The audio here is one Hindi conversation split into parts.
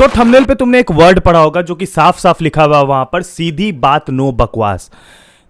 सो थंबनेल पे तुमने एक वर्ड पढ़ा होगा जो कि साफ साफ लिखा हुआ वहां पर, सीधी बात नो बकवास।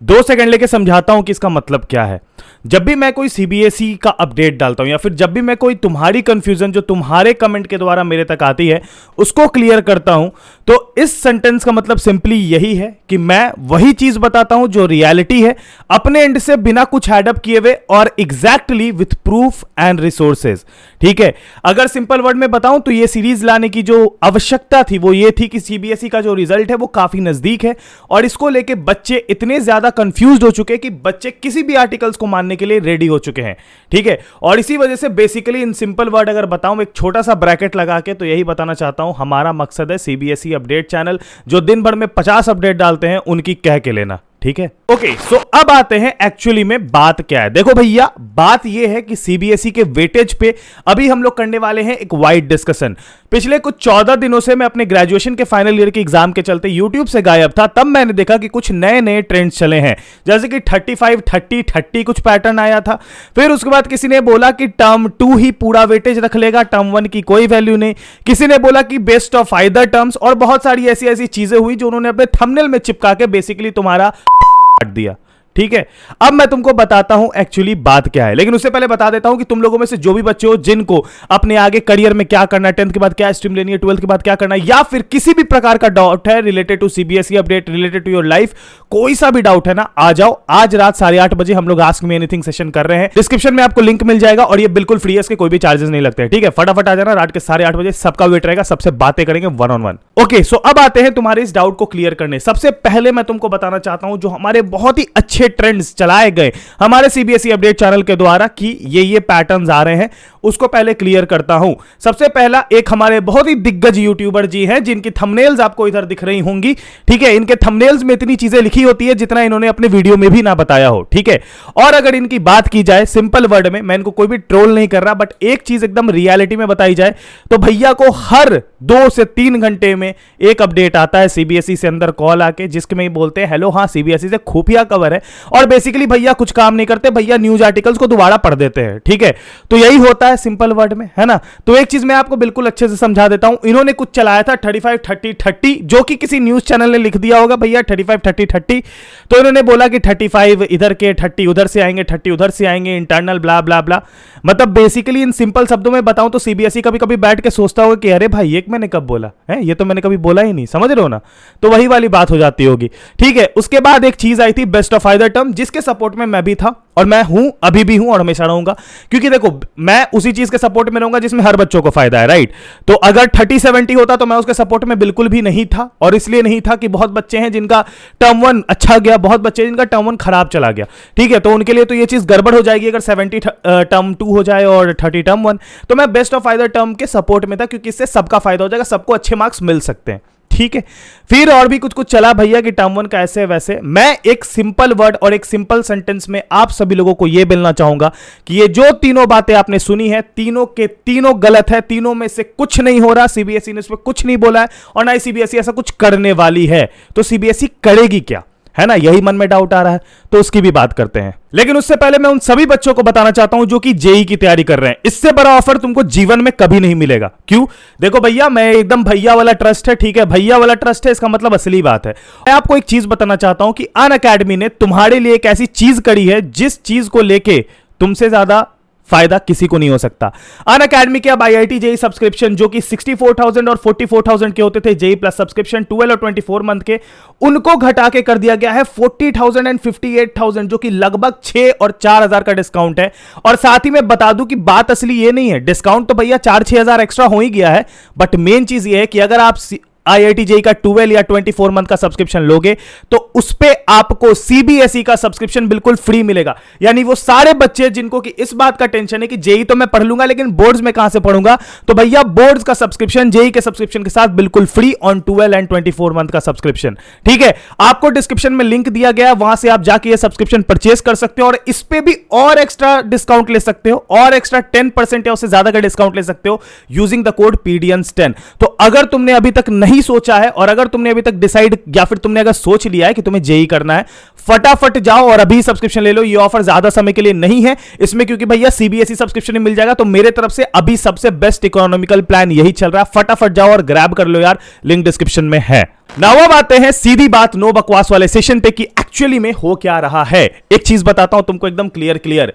2 सेकंड लेके समझाता हूं कि इसका मतलब क्या है। जब भी मैं कोई सीबीएसई का अपडेट डालता हूं या फिर जब भी मैं कोई तुम्हारी कंफ्यूजन जो तुम्हारे कमेंट के द्वारा मेरे तक आती है उसको क्लियर करता हूं, तो इस सेंटेंस का मतलब सिंपली यही है कि मैं वही चीज बताता हूं जो रियलिटी है, अपने एंड से बिना कुछ एडअप किए हुए और exactly with proof and resources. ठीक है, अगर सिंपल वर्ड में बताऊं तो ये सीरीज लाने की जो आवश्यकता थी वो ये थी कि सीबीएसई का जो रिजल्ट है वो काफी नजदीक है और इसको लेके बच्चे इतने ज्यादा कंफ्यूज्ड हो चुके हैं कि बच्चे किसी भी आर्टिकल्स को मानने के लिए रेडी हो चुके हैं। ठीक है, और इसी वजह से बेसिकली इन सिंपल वर्ड अगर बताऊं, एक छोटा सा ब्रैकेट लगा के, तो यही बताना चाहता हूं, हमारा मकसद है सीबीएसई अपडेट चैनल जो दिन भर में 50 अपडेट डालते हैं उनकी कह के लेना। ठीक है, ओके। सो अब आते हैं एक्चुअली में बात क्या है। देखो भैया, बात यह है कि सीबीएसई के वेटेज पे अभी हम लोग करने वाले हैं एक वाइड डिस्कशन। पिछले कुछ 14 दिनों से मैं अपने ग्रेजुएशन के फाइनल ईयर के एग्जाम के चलते यूट्यूब से गायब था। तब मैंने देखा कि कुछ नए नए ट्रेंड्स चले हैं, जैसे कि 35, 30, 30 कुछ पैटर्न आया था। फिर उसके बाद किसी ने बोला कि टर्म 2 ही पूरा वेटेज रख लेगा, टर्म 1 की कोई वैल्यू नहीं। किसी ने बोला कि बेस्ट ऑफ आइदर टर्म्स, और बहुत सारी ऐसी ऐसी चीजें हुई जो उन्होंने अपने थंबनेल में चिपका के बेसिकली तुम्हारा काट दिया। ठीक है, अब मैं तुमको बताता हूं एक्चुअली बात क्या है, लेकिन उससे पहले बता देता हूं कि तुम लोगों में से जो भी बच्चे हो जिनको अपने आगे करियर में क्या करना है, 10th के बाद क्या स्ट्रीम लेनी है, 12th के बाद क्या करना है, या फिर किसी भी प्रकार का डाउट है related to CBSE update, related to your life, कोई सा भी डाउट है ना, आ जाओ। आज रात 8:30 बजे हम लोग आस्क मी एनीथिंग सेशन कर रहे हैं। डिस्क्रिप्शन में आपको लिंक मिल जाएगा और ये बिल्कुल फ्री है, इसके कोई भी चार्जेस नहीं लगते। ठीक है, फटाफट आ जाना, रात के 8:30 बजे सबका वेट रहेगा, सबसे बातें करेंगे 1-on-1। ओके, सो अब आते हैं तुम्हारे इस डाउट को क्लियर करने। सबसे पहले मैं तुमको बताना चाहता हूं जो हमारे बहुत ही अच्छे ट्रेंड्स चलाए गए हमारे सीबीएसई अपडेट चैनल के द्वारा कि ये पैटर्न्स आ रहे हैं, उसको पहले क्लियर करता हूं। सबसे पहला, एक हमारे बहुत ही दिग्गज यूट्यूबर जी हैं जिनकी थंबनेल्स आपको इधर दिख रही होंगी। ठीक है, इनके थंबनेल्स में इतनी चीजें लिखी होती है जितना इन्होंने अपने वीडियो में भी ना बताया हो। ठीक है, और अगर इनकी बात की जाए सिंपल वर्ड में, मैं इनको कोई भी ट्रोल नहीं कर रहा, बट एक चीज एकदम रियलिटी में बताई जाए तो भैया को हर 2 से 3 घंटे में एक अपडेट आता है सीबीएसई से अंदर कॉल आके, जिसमें बोलते हैं हेलो, हाँ सीबीएसई से खुफिया खबर है, और बेसिकली भैया कुछ काम नहीं करते, भैया न्यूज आर्टिकल्स को दोबारा पढ़ देते हैं। ठीक है, तो यही होता है सिंपल वर्ड में, है ना। तो एक चीज मैं आपको बिल्कुल अच्छे से समझा देता हूं। इन्होंने कुछ चलाया था 35, 30, 30, जो कि किसी न्यूज चैनल ने लिख दिया होगा भैया 35, 30, 30। तो इन्होंने बोला कि 35 इधर के, 30 उधर से आएंगे, 30 उधर से आएंगे, इंटरनल ब्ला ब्ला ब्ला। मतलब बेसिकली इन सिंपल शब्दों में बताऊं तो सीबीएसई कभी कभी बैठ के सोचता होगा कि अरे भाई ये मैंने कब बोला है, ये तो मैंने कभी बोला ही नहीं, समझ रहे हो ना। तो वही वाली बात हो जाती होगी। ठीक है, उसके बाद एक चीज आई थी बेस्ट ऑफ आइदर टर्म, जिसके सपोर्ट में मैं भी था और मैं हूं, अभी भी हूं और हमेशा रहूंगा, क्योंकि देखो मैं उसी चीज के सपोर्ट में रहूंगा जिसमें हर बच्चों को फायदा है, राइट। तो अगर 30-70 होता तो मैं उसके सपोर्ट में बिल्कुल भी नहीं था, और इसलिए नहीं था कि बहुत बच्चे हैं जिनका टर्म 1 अच्छा गया, बहुत बच्चे जिनका टर्म 1 खराब चला गया। ठीक है, तो उनके लिए तो ये चीज गड़बड़ हो जाएगी अगर 70 टर्म 2 हो जाए और 30 टर्म 1। तो मैं बेस्ट ऑफ आइदर टर्म के सपोर्ट में था, क्योंकि इससे सबका फायदा हो जाएगा, सबको अच्छे मार्क्स मिल सकते हैं। ठीक है, फिर और भी कुछ कुछ चला भैया कि टर्म 1 का ऐसे वैसे। मैं एक सिंपल वर्ड और एक सिंपल सेंटेंस में आप सभी लोगों को यह बोलना चाहूंगा कि ये जो तीनों बातें आपने सुनी है, तीनों के तीनों गलत है, तीनों में से कुछ नहीं हो रहा। सीबीएसई ने इस पर कुछ नहीं बोला है और ना ही सीबीएसई ऐसा कुछ करने वाली है। तो सीबीएसई करेगी क्या, है ना, यही मन में डाउट आ रहा है, तो उसकी भी बात करते हैं। लेकिन उससे पहले मैं उन सभी बच्चों को बताना चाहता हूं जो कि जेई की तैयारी कर रहे हैं, इससे बड़ा ऑफर तुमको जीवन में कभी नहीं मिलेगा। क्यों? देखो भैया, मैं एकदम भैया वाला ट्रस्ट है। ठीक है, भैया वाला ट्रस्ट है, इसका मतलब असली बात है। मैं आपको एक चीज बताना चाहता हूं कि अनअकैडमी ने तुम्हारे लिए एक ऐसी चीज करी है जिस चीज को लेके तुमसे ज्यादा फायदा किसी को नहीं हो सकता। अनअकैडमी के अब आईआईटी जेई सब्सक्रिप्शन जो कि 64,000 और 44,000 के होते थे, जेई प्लस सब्सक्रिप्शन 12 और 24 मंथ के, उनको घटा के कर दिया गया है 40,000 एंड 58,000, जो कि लगभग 6 और 4,000 का डिस्काउंट है। और साथ ही मैं बता दूं कि बात असली ये नहीं है, डिस्काउंट तो भैया 4-6 हजार एक्स्ट्रा हो ही गया है, बट मेन चीज ये है कि अगर आप आईआईटी जेई का 12 या 24 मंथ का सब्सक्रिप्शन लोगे तो उस पे आपको सीबीएसई का सब्सक्रिप्शन बिल्कुल फ्री मिलेगा। यानी वो सारे बच्चे जिनको कि इस बात का टेंशन है कि जेई तो मैं पढ़ लूंगा लेकिन बोर्ड्स में कहां से पढ़ूंगा, तो भैया बोर्ड्स का सब्सक्रिप्शन जेई के सब्सक्रिप्शन के साथ बिल्कुल फ्री ऑन 12 एंड 24 मंथ का सब्सक्रिप्शन। ठीक है, आपको डिस्क्रिप्शन में लिंक दिया गया, वहां से आप जाके ये सब्सक्रिप्शन परचेस कर सकते हो और इस पे भी और एक्स्ट्रा डिस्काउंट ले सकते हो, और एक्स्ट्रा 10% या उससे ज्यादा का डिस्काउंट ले सकते हो यूजिंग द कोड PDNS10। तो अगर तुमने अभी तक नहीं नहीं सोचा है और अगर तुमने अभी तक डिसाइड या फिर तुमने अगर सोच लिया है कि तुम्हें जेई करना है, फटाफट जाओ और अभी सब्सक्रिप्शन ले लो। ये ऑफर ज्यादा समय के लिए नहीं है इसमें, क्योंकि भैया सीबीएसई सब्सक्रिप्शन मिल जाएगा। तो मेरे तरफ से अभी सबसे बेस्ट इकोनॉमिकल प्लान यही चल रहा है, फटाफट जाओ और ग्रैब कर लो यार, लिंक डिस्क्रिप्शन में है। नाउ अब आते हैं सीधी बात नो बकवास वाले सेशन पे कि एक्चुअली में हो क्या रहा है। एक चीज बताता हूं तुमको एकदम क्लियर।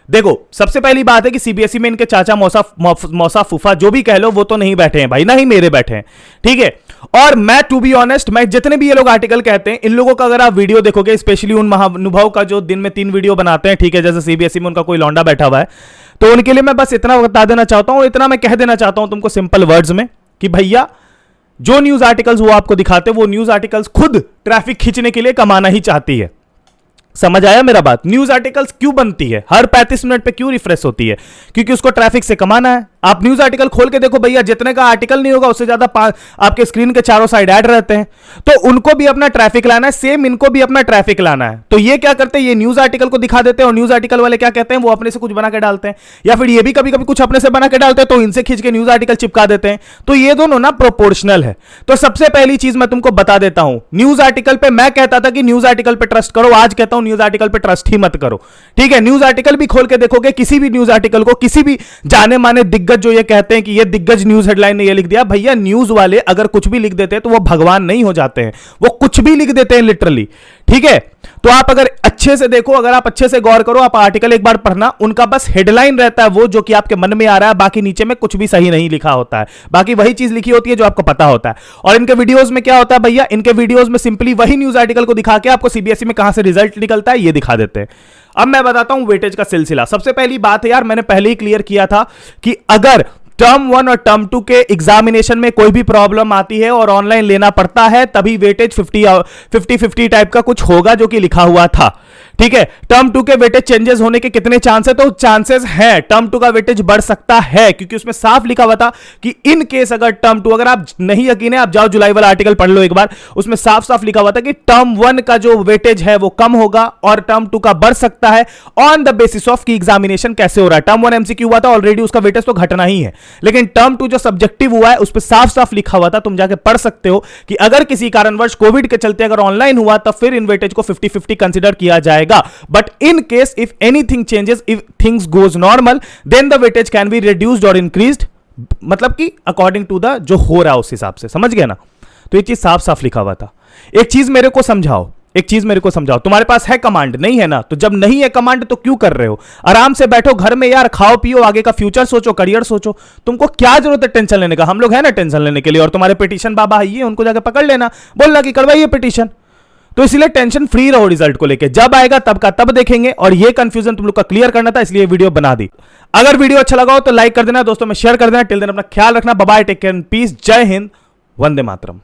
देखो, सबसे पहली बात है कि सीबीएसई में इनके चाचा मौसा फूफा जो भी कह लो वो तो नहीं बैठे हैं भाई, ना ही मेरे बैठे हैं, ठीक है। और मैं टू बी ऑनेस्ट, मैं जितने भी ये लोग आर्टिकल कहते हैं, इन लोगों का अगर आप वीडियो देखोगे, स्पेशली उन महानुभाव का जो दिन में 3 वीडियो बनाते हैं, ठीक है, जैसे सीबीएसई में उनका कोई लौंडा बैठा हुआ है, तो उनके लिए मैं बस इतना बता देना चाहता हूं, इतना मैं कह देना चाहता हूं तुमको सिंपल वर्ड्स में कि भैया जो न्यूज आर्टिकल्स वो आपको दिखाते हैं, वो न्यूज आर्टिकल्स खुद ट्रैफिक खींचने के लिए कमाना ही चाहती है। समझ आया मेरा बात? न्यूज आर्टिकल्स क्यों बनती है, हर 35 मिनट पे क्यों रिफ्रेश होती है? क्योंकि उसको ट्रैफिक से कमाना है। आप न्यूज आर्टिकल खोल के देखो भैया, जितने का आर्टिकल नहीं होगा उससे ज्यादा आपके स्क्रीन के चारों साइड ऐड रहते हैं। तो उनको भी अपना ट्रैफिक लाना है, सेम इनको भी अपना ट्रैफिक लाना है। तो ये क्या करते हैं, ये न्यूज आर्टिकल को दिखा देते हैं और न्यूज आर्टिकल वाले क्या कहते हैं, वो अपने से कुछ बना के डालते हैं, या फिर ये भी कभी कभी कुछ अपने से बना के डालते हैं तो इनसे खींच के न्यूज आर्टिकल चिपका देते हैं। तो ये दोनों ना प्रोपोर्शनल है। तो सबसे पहली चीज मैं तुमको बता देता हूं, न्यूज आर्टिकल पे मैं कहता था कि न्यूज आर्टिकल पे ट्रस्ट करो, आज कहता हूं न्यूज आर्टिकल पे ट्रस्ट ही मत करो, ठीक है। न्यूज आर्टिकल भी खोल के देखोगे, किसी भी न्यूज आर्टिकल को किसी भी जाने माने दिग्गज जो ये कहते हैं कि ये दिग्गज न्यूज हेडलाइन ने ये लिख दिया, भैया न्यूज वाले अगर कुछ भी लिख देते हैं तो वो भगवान नहीं हो जाते हैं, वो कुछ भी लिख देते हैं लिटरली, ठीक है। तो आप अगर अच्छे से देखो, अगर आप अच्छे से गौर करो, आप आर्टिकल एक बार पढ़ना, उनका बस हेडलाइन रहता है वो जो कि आपके मन में आ रहा है, बाकी नीचे में कुछ भी सही नहीं लिखा होता है, बाकी वही चीज लिखी होती है जो आपको पता होता है। और इनके वीडियोस में क्या होता है भैया, इनके वीडियोस में सिंपली वही न्यूज आर्टिकल को दिखा के आपको सीबीएसई में कहां से रिजल्ट निकलता है ये दिखा देते हैं। अब मैं बताता हूं वेटेज का सिलसिला। सबसे पहली बात है यार, मैंने पहले ही क्लियर किया था कि अगर टर्म 1 और टर्म 2 के एग्जामिनेशन में कोई भी प्रॉब्लम आती है और ऑनलाइन लेना पड़ता है, तभी वेटेज 50-50 टाइप का कुछ होगा जो कि लिखा हुआ था, ठीक है। टर्म 2 के वेटेज चेंजेस होने के कितने चांस है, तो चांसेस है टर्म 2 का वेटेज बढ़ सकता है, क्योंकि उसमें साफ लिखा हुआ था कि इन केस अगर टर्म 2, अगर आप नहीं यकीन है आप जाओ जुलाई वाला आर्टिकल पढ़ लो एक बार, उसमें साफ साफ लिखा हुआ था कि टर्म 1 का जो वेटेज है वो कम होगा और टर्म 2 का बढ़ सकता है ऑन द बेसिस ऑफ की एग्जामिनेशन कैसे हो रहा है। टर्म 1 एमसीक्यू हुआ था ऑलरेडी, उसका वेटेज तो घटना ही है, लेकिन टर्म 2 जो सब्जेक्टिव हुआ है उस पर साफ साफ लिखा हुआ था, तुम जाके पढ़ सकते हो कि अगर किसी कारणवश कोविड के चलते अगर ऑनलाइन हुआ तो फिर इन वेटेज को 50-50 कंसीडर किया जाएगा, but in case if anything changes, if things goes normal, then the weightage can be reduced or increased, मतलब कि according to the जो हो रहा है उस हिसाब से, समझ गया ना। तो ये चीज साफ साफ लिखा हुआ था। एक चीज मेरे को समझाओ, तुम्हारे पास है कमांड नहीं है ना, तो जब नहीं है कमांड तो क्यों कर रहे हो? आराम से बैठो घर में यार, खाओ पियो, आगे का फ्यूचर सोचो, करियर सोचो। तुमको क्या जरूरत है टेंशन लेने का? हम लोग है ना टेंशन लेने के लिए, और तुम्हारे पिटीशन बाबा आइए, उनको जाकर पकड़ लेना, बोलना कि करवाइए पिटीशन। तो इसलिए टेंशन फ्री रहो रिजल्ट को लेके, जब आएगा तब का तब देखेंगे। और ये कंफ्यूजन तुम लोग का क्लियर करना था, इसलिए वीडियो बना दी। अगर वीडियो अच्छा लगा हो तो लाइक कर देना, दोस्तों में शेयर कर देना। टिल देन अपना ख्याल रखना, bye bye, take care and peace, जय हिंद, वंदे मातरम।